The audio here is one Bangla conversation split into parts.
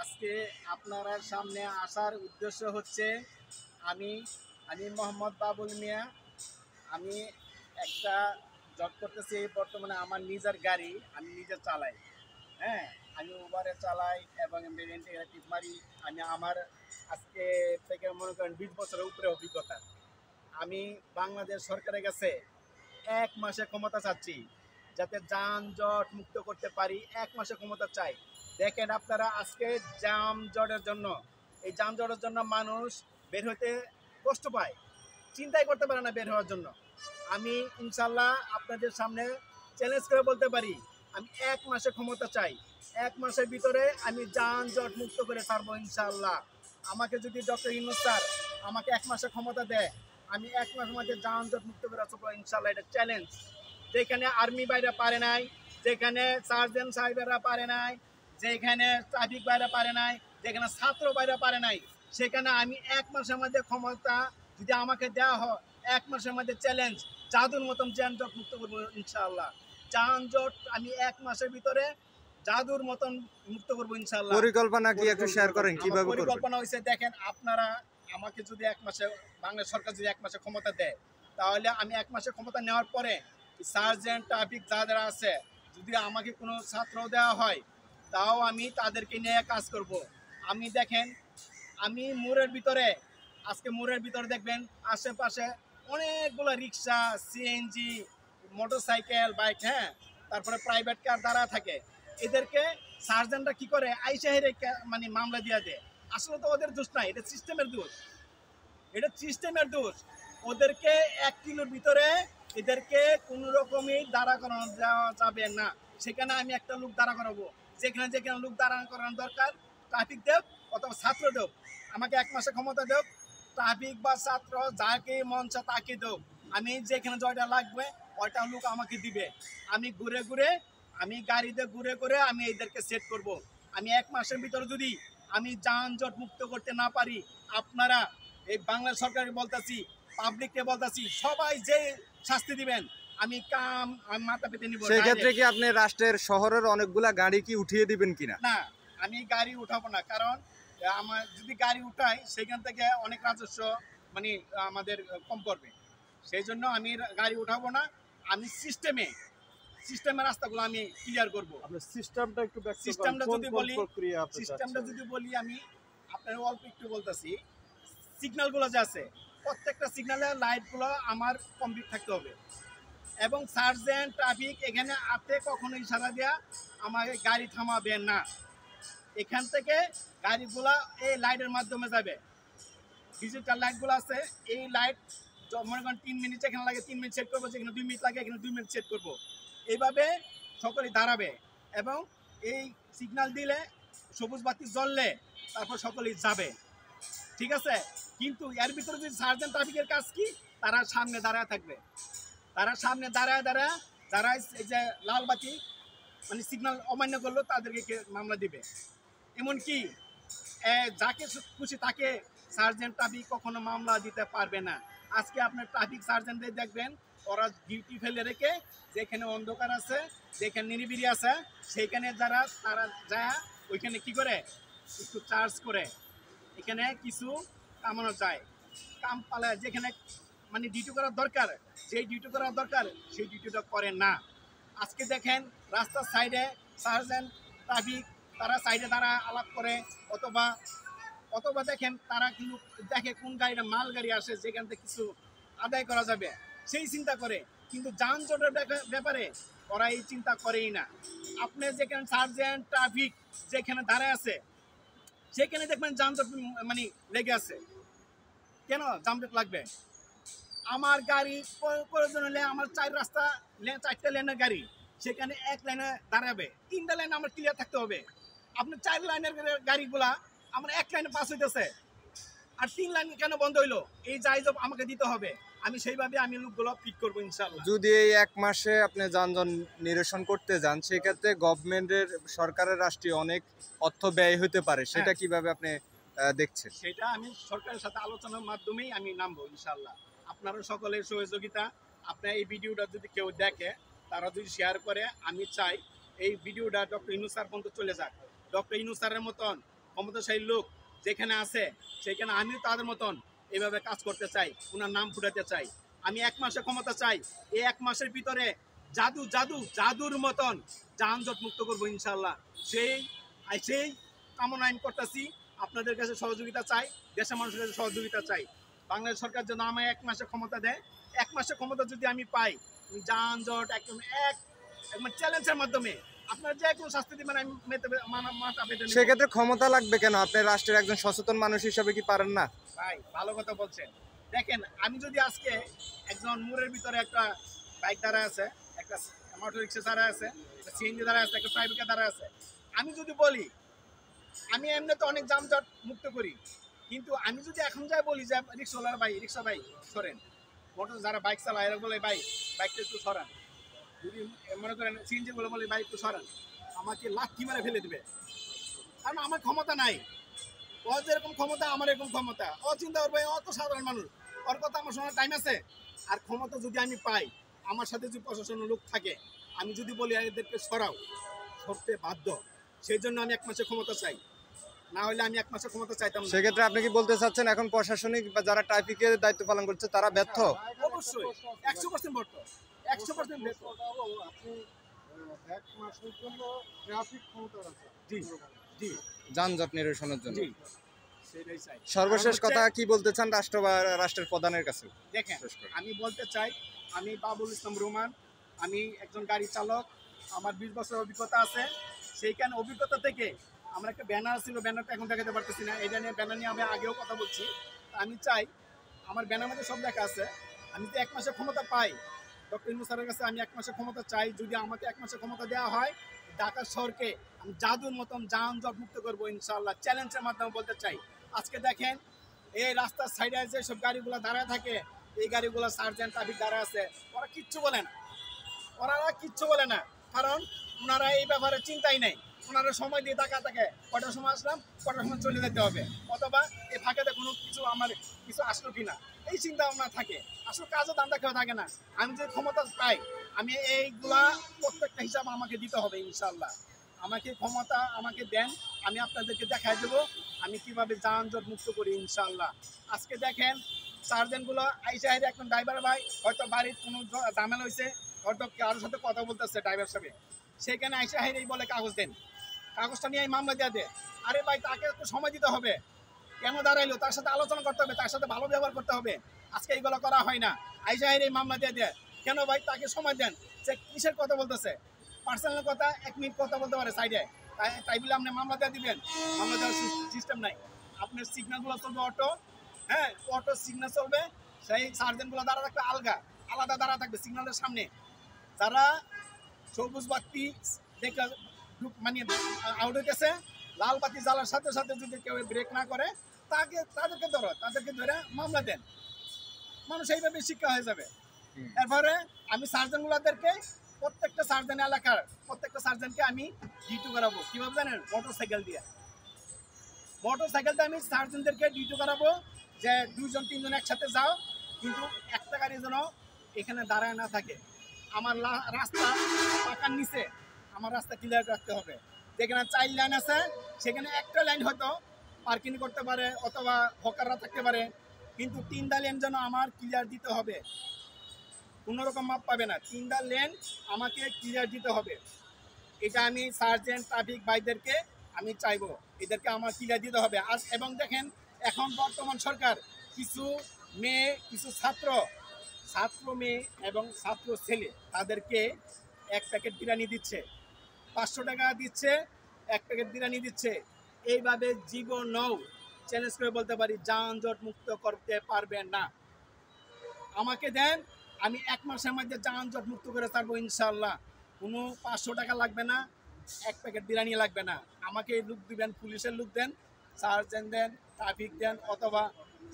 আজকে আপনারা সামনে আসার উদ্দেশ্য হচ্ছে আমি আমি মোহাম্মদ বাবুল মিয়া। আমি একটা জব করতেছি বর্তমানে। আমার নিজের গাড়ি আমি নিজে চালাই। হ্যাঁ, আমি উবারে চালাই এবং রেন্টে টিপ মারি। আমার আজকে থেকে মনে করেন 20 বছরের উপরে অভিজ্ঞতা। আমি বাংলাদেশ সরকারের কাছে 1 মাসে ক্ষমতা চাচ্ছি, যাতে যানজট মুক্ত করতে পারি। 1 মাসে ক্ষমতা চাই। দেখেন আপনারা, আজকে যানজটের জন্য, এই যানজটের জন্য মানুষ বের হতে কষ্ট পায়, চিন্তাই করতে পারে না বের হওয়ার জন্য। আমি ইনশাল্লাহ আপনাদের সামনে চ্যালেঞ্জ করে বলতে পারি, আমি 1 মাসে ক্ষমতা চাই। 1 মাসের ভিতরে আমি যানজট মুক্ত করে ছাড়বো ইনশাল্লাহ। আমাকে যদি ডক্টর ইউনূস স্যার আমাকে 1 মাসে ক্ষমতা দেয়, আমি 1 মাসের মধ্যে যানজট মুক্ত করে ছাড়বো ইনশাল্লাহ। এটা চ্যালেঞ্জ। যেখানে আর্মি বাইরা পারে নাই, যেখানে সার্জেন্ট সাহেবেরা পারে নাই, যেখানে ট্রাফিক বাইরা পারে নাই, যেখানে ছাত্র বাইরা পারে নাই, সেখানে আমি 1 মাসের মধ্যে ক্ষমতা যদি আমাকে দেওয়া হয়, 1 মাসের মধ্যে চ্যালেঞ্জ, জাদুর মতন যানজট মুক্ত করবো ইনশাআল্লাহ। যানজট আমি 1 মাসের ভিতরে জাদুর মতন মুক্ত করবো ইনশাআল্লাহ। পরিকল্পনা কি একটু শেয়ার করেন, কিভাবে করবেন? পরিকল্পনা হয়েছে, দেখেন আপনারা, আমাকে যদি 1 মাসে, বাংলাদেশ সরকার যদি 1 মাসে ক্ষমতা দেয়, তাহলে আমি 1 মাসে ক্ষমতা নেওয়ার পরে সার্জেন্ট ট্রাফিক যারা আছে, যদি আমাকে কোনো ছাত্র দেওয়া হয়, তাও আমি তাদেরকে নিয়ে কাজ করব। আমি দেখেন, আমি মোড়ের ভিতরে, আজকে মোড়ের ভিতরে দেখবেন আশেপাশে অনেকগুলো রিক্সা, সিএনজি, মোটরসাইকেল, বাইক, হ্যাঁ, তারপরে প্রাইভেট কার দ্বারা থাকে। এদেরকে সার্জেন্টরা কি করে, আইসাহেরে মানে মামলা দিয়ে দেয়। আসলে তো ওদের দোষ নাই, এটা সিস্টেমের দোষ। এটা সিস্টেমের দোষ। ওদেরকে 1 কিলোর ভিতরে এদেরকে কোনো রকমই দাঁড়া করানো যাবে না। সেখানে আমি একটা লোক দাঁড়া করাবো। যেখানে যেখানে লোক দাঁড়া করানো দরকার, ট্রাফিক দেব অথবা ছাত্র দেব, আমাকে 1 মাসে ক্ষমতা দেব। ট্রাফিক বা ছাত্র যাকে মন চায় তাকে দেব। আমি যেখানে জয়টা লাগবে ওইটা লোক আমাকে দিবে। আমি ঘুরে ঘুরে, আমি গাড়িতে ঘুরে ঘুরে আমি এদেরকে সেট করব। আমি 1 মাসের ভিতরে যদি আমি যানজট মুক্ত করতে না পারি, আপনারা, এই বাংলা সরকারকে বলতেছি, পাবলিককে বলতেছি, সবাই যে শাস্তি দিবেন, আমি মাথা পেতে নিব। সেই ক্ষেত্রে কি আপনি রাষ্ট্রের শহরের অনেকগুলা গাড়ি কি উঠিয়ে দিবেন কিনা? না, আমি গাড়ি উঠাবো না। কারণ আমার যদি গাড়ি উঠাই, সেখান থেকে অনেক রাজস্ব মানে আমাদের কম করবে। সেই জন্য আমি গাড়ি উঠাবো না। আমি সিস্টেমের রাস্তাগুলো আমি ক্লিয়ার করবো। সিস্টেমটা যদি বলি আমি আপনার অল্প একটু বলতেছি। সিগন্যালগুলো যে আছে, প্রত্যেকটা সিগন্যালের লাইটগুলো আমার কমপ্লিট থাকতে হবে। এবং সার্জেন্ট ট্রাফিক এখানে আতে কখনো ইশারা দেওয়া আমাকে গাড়ি থামাবে না। এখান থেকে গাড়িগুলা এই লাইটের মাধ্যমে যাবে। ডিজিটাল লাইটগুলো আছে, এই লাইট মনে করেন 3 মিনিট এখানে লাগে 3 মিনিট সেট করবো, যেখানে 2 মিনিট লাগে এখানে 2 মিনিট সেট করবো। এইভাবে সকলেই দাঁড়াবে এবং এই সিগন্যাল দিলে, সবুজ বাতি জ্বললে তারপর সকলেই যাবে। ঠিক আছে? কিন্তু এর ভিতরে যদি সার্জেন্ট ট্রাফিকের কাজ কি, তারা সামনে দাঁড়ায় থাকবে। তারা সামনে দাঁড়ায় যারা এই যে লাল বাতি মানে সিগন্যাল অমান্য করলো তাদেরকে মামলা দিবে। এমনকি যাকে খুশি তাকে সার্জেন্ট ট্রাফিক কখনো মামলা দিতে পারবে না। আজকে আপনার ট্রাফিক সার্জেন্টদের দেখবেন, ওরা ডিউটি ফেলে রেখে যেখানে অন্ধকার আছে, যেখানে নিরিবিলি আছে, সেইখানে তারা যায় ওইখানে কি করে, একটু চার্জ করে এখানে কিছু কামানো যায়, কাম পালায়। যেখানে মানে ডিউটি করার দরকার, যেই ডিউটি করার দরকার সেই ডিউটিটা করে না। আজকে দেখেন রাস্তার সাইডে সার্জেন্ট ট্রাফিক, তারা সাইডে তারা আলাপ করে, অথবা দেখেন তারা কিন্তু দেখে কোন গাড়িটা মাল গাড়ি আসে, যেখান থেকে কিছু আদায় করা যাবে সেই চিন্তা করে। কিন্তু যানজটের ব্যাপারে ওরা এই চিন্তা করেই না। আপনি যেখানে সার্জেন্ট ট্রাফিক যেখানে দাঁড়ায় আছে, সেখানে দেখবেন যানজট মানে লেগে আছে। কেন যানজট লাগবে? আমার গাড়ি প্রয়োজন হলে আমার 4 লেনের গাড়ি, সেখানে 1 লাইনে দাঁড়াবে। 3টা লাইন আমার ক্লিয়ার থাকতে হবে। আপনার 4 লাইনের গাড়িগুলা আমার 1 লাইনে পাস হইতেছে, আর 3 লাইন কেন বন্ধ হইলো? এই জায়গা আমাকে দিতে হবে। আমি সেইভাবে আমি লোকগুলো পিক করবো ইনশাল্লাহ। যদি এই 1 মাসে আপনি যানজট নিরসন করতে যান, সেক্ষেত্রে গভর্নমেন্টের, সরকারের, রাষ্ট্রীয় অনেক অর্থ ব্যয় হতে পারে, সেটা কিভাবে আপনি দেখছেন? সেটা আমি সরকারের সাথে আলোচনার মাধ্যমেই আমি নামবো ইনশাল্লাহ। আপনারা সকলের সহযোগিতা, আপনার এই ভিডিওটা যদি কেউ দেখে, তারা যদি শেয়ার করে, আমি চাই এই ভিডিওটা ডক্টর ইউনূস স্যার পর্যন্ত চলে যাক। ডক্টর ইউনূস স্যারের মতন ক্ষমতাশালী লোক যেখানে আছে সেখানে আমিও তাদের মতন এভাবে কাজ করতে চাই, ওনার নাম ফুটাতে চাই। আমি 1 মাসের ক্ষমতা চাই, এই 1 মাসের ভিতরে জাদুর মতন যানজট মুক্ত করবো ইনশাল্লাহ। সেই কামনা আমি করতেছি। আপনাদের কাছে সহযোগিতা চাই, দেশের মানুষের কাছে সহযোগিতা চাই। বাংলাদেশ সরকার যেন আমায় 1 মাসের ক্ষমতা দেয়। 1 মাসের ক্ষমতা যদি আমি পাই, যানজট একদম চ্যালেঞ্জের মাধ্যমে আপনার যে কোনো শাস্তি দিবেন আমি মাথা পেতে নেব। সেক্ষেত্রে ক্ষমতা লাগবে কেন? আপনি রাষ্ট্রের একজন সচেতন মানুষ হিসেবে কি পারেন না? ভাই ভালো কথা বলছেন। দেখেন, আমি যদি আজকে একজন মোড়ের ভিতরে একটা বাইক দাঁড়ায় আছে, একটা মোটর রিক্সা দাঁড়ায় আছে, একটা সিএনজি দাঁড়ায় আছে, একটা প্রাইভেট কার দাঁড়ায় আছে, আমি যদি বলি আমি এমনি তো অনেক যানজট মুক্ত করি, কিন্তু আমি যদি এখন যাই বলি যে রিক্সাওয়ালার ভাই, রিক্সা ভাই সরেন, মোটর যারা বাইক চালায় এরা বলে ভাই বাইকটা একটু সরান, যদি মনে করেন সিএনজি গুলো বলে ভাই একটু সরান, আমাকে লাথি মেরে ফেলে দিবে। কারণ আমার ক্ষমতা নাই। ও যেরকম ক্ষমতা আমার এরকম ক্ষমতা, ও চিন্তা করবে অত সাধারণ মানুষ, ওর কথা আমার শোনার টাইম আছে? আর ক্ষমতা যদি আমি পাই, আমার সাথে যদি প্রশাসনের লোক থাকে, আমি যদি বলি এদেরকে সরাও, সরতে বাধ্য। সেই জন্য আমি 1 মাসের ক্ষমতা চাই, না হলে আমি 1 মাসের ক্ষমতা চাইতাম না। সেক্ষেত্রে আপনি কি বলতে চাচ্ছেন এখন প্রশাসনিক বা যারা ট্রাফিকের দায়িত্ব পালন করছে তারা ব্যর্থ? অবশ্যই 100% ব্যর্থ, 100% ব্যর্থ। আপনি 1 মাসের জন্য ট্রাফিক ক্ষমতা রাখেন। জি জি যানজট নিরসনের জন্য। জি, সেটাই চাই। সর্বশেষ কারণ কথা হচ্ছে, কি বলতে চান রাষ্ট্র বা রাষ্ট্রের প্রধানের কাছে? দেখেন শেষ করে। আমি বলতে চাই, আমি বাবুল ইসলাম রোমান, আমি একজন গাড়ি চালক, আমার 20 বছর অভিজ্ঞতা আছে। সেইখানে অভিজ্ঞতা থেকে আমার একটা ব্যানার ছিল, ব্যানারটা এখন দেখাতে পারতেছি না, এটা নিয়ে ব্যানার নিয়ে আমি আগেও কথা বলছি। আমি চাই, আমার ব্যানার মধ্যে সব লেখা আছে, আমি যদি 1 মাসের ক্ষমতা পাই, ডক্টর ইউনূস স্যারের কাছে আমি 1 মাসের ক্ষমতা চাই। যদি আমাকে 1 মাসের ক্ষমতা দেওয়া হয়, ঢাকা শহরকে আমি জাদুর মতন যানজট মুক্ত করবো ইনশাআল্লাহ, চ্যালেঞ্জের মাধ্যমে বলতে চাই। আজকে দেখেন এই রাস্তার সাইডে যে সব গাড়িগুলো দাঁড়ায় থাকে, এই গাড়িগুলো সার্জেন্ট ট্রাফিক দাঁড়ায় আছে, ওরা কিচ্ছু বলে না, ওনারা কিচ্ছু বলে না, কারণ ওনারা এই ব্যাপারে চিন্তাই নেই। ওনারা সময় দিয়ে টাকা থাকে, কটার সময় আসলাম, কটার সময় চলে যেতে হবে, অথবা এই ফাঁকেতে কোনো কিছু আমার কিছু আসলো কিনা, এই চিন্তা ভাবনা থাকে। আসলে কাজও দান্দা কেউ থাকে না। আমি যে ক্ষমতা পাই, আমি এইগুলা প্রত্যেকটা হিসাব আমাকে দিতে হবে ইনশাল্লাহ। আমাকে ক্ষমতা আমাকে দেন, আমি আপনাদেরকে দেখাই দেবো আমি কিভাবে যানজট মুক্ত করি ইনশাল্লাহ। আজকে দেখেন সার্জেন্টগুলো আইসা হাইরে একজন ড্রাইভার ভাই হয়তো বাড়ির কোনো ঝামেলা হয়েছে, হয়তো কারোর সাথে কথা বলতেছে ড্রাইভার সাহেব, সেখানে আইসা হাইরেই বলে কাগজ দেন, কাগজটা নিয়ে এই মামলা দিয়ে দে। আরে ভাই তাকে একটু সময় দিতে হবে, কেন দাঁড়াইলো তার সাথে আলোচনা করতে হবে, তার সাথে ভালো ব্যবহার করতে হবে। আজকে এইগুলো করা হয় না, আইসা হাইরে এই মামলা দিয়ে দেয়। কেন ভাই, তাকে সময় দেন, সে কিসের কথা বলতেছে, পার্সোনাল কথা 1 মিনিট কথা বলতে পারে সাইডে, তাই বলে আপনি মামলা দিয়ে দিবেন? মামলা দেওয়ার সিস্টেম নাই। আপনার সিগন্যালগুলো চলবে অটো, হ্যাঁ অটো সিগন্যাল চলবে, সেই সার্জেন্টগুলো দাঁড়া থাকবে আলাদা দাঁড়া থাকবে সিগন্যালের সামনে। যারা সবুজ বাতি দেখে মানে আউট হইতেছে, লাল বাতি জ্বালার সাথে সাথে যদি কেউ ব্রেক না করে, তাদেরকে ধরে মামলা দেন, মানুষ এইভাবে শিক্ষা হয়ে যাবে। এরপরে আমি সার্জেনগুলোদেরকে প্রত্যেকটা সার্জেন এলাকার প্রত্যেকটা সার্জেনকে আমি ডিউটি করাবো, কিভাবে জানেন? মোটরসাইকেল দিয়ে আমি সার্জেনদেরকে ডিউটি করাবো যে 2জন 3জন একসাথে যাও, কিন্তু একটা গাড়ি যেন এখানে দাঁড়ায় না থাকে। আমার রাস্তা পাকার নিচে আমার রাস্তা ক্লিয়ার রাখতে হবে। যেখানে 4 লাইন আছে সেখানে একটা লাইন হয়তো পার্কিং করতে পারে অথবা হকাররা থাকতে পারে, কিন্তু 3টা লেন যেন আমার ক্লিয়ার দিতে হবে, কোনো রকম মাপ পাবে না। 3টা লেন আমাকে ক্লিয়ার দিতে হবে। এটা আমি সার্জেন্ট ট্রাফিক ভাইদেরকে আমি চাইবো, এদেরকে আমার ক্লিয়ার দিতে হবে। আর এবং দেখেন এখন বর্তমান সরকার কিছু মেয়ে, কিছু ছাত্র মেয়ে এবং ছাত্র ছেলে তাদেরকে 1 প্যাকেট বিরিয়ানি দিচ্ছে, 500 টাকা দিচ্ছে, 1 প্যাকেট বিরিয়ানি দিচ্ছে। এইভাবে জীবনও চ্যালেঞ্জ করে বলতে পারি যানজট মুক্ত করতে পারবেন না। আমাকে দেন, আমি 1 মাসের মধ্যে যানজট মুক্ত করে ছাড়বো ইনশাল্লাহ। কোনো 500 টাকা লাগবে না, 1 প্যাকেট বিরিয়ানি লাগবে না। আমাকে লুক দিবেন, পুলিশের লুক দেন, সার্জেন্ট দেন, ট্রাফিক দেন অথবা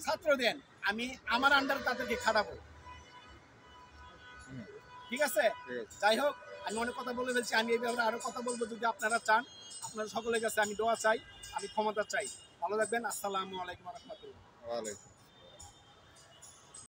ছাত্র দেন, আমি আমার আন্ডারে তাদেরকে খাটাবো। ঠিক আছে? যাই হোক, আমি অনেক কথা বলে ফেলছি, আমি এই ব্যাপারে আরো কথা বলবো যদি আপনারা চান। আপনারা সকলের কাছে আমি দোয়া চাই, আমি ক্ষমতা চাই। ভালো থাকবেন। আসসালামু আলাইকুম ওয়া রাহমাতুল্লাহ। ওয়ালাইকুম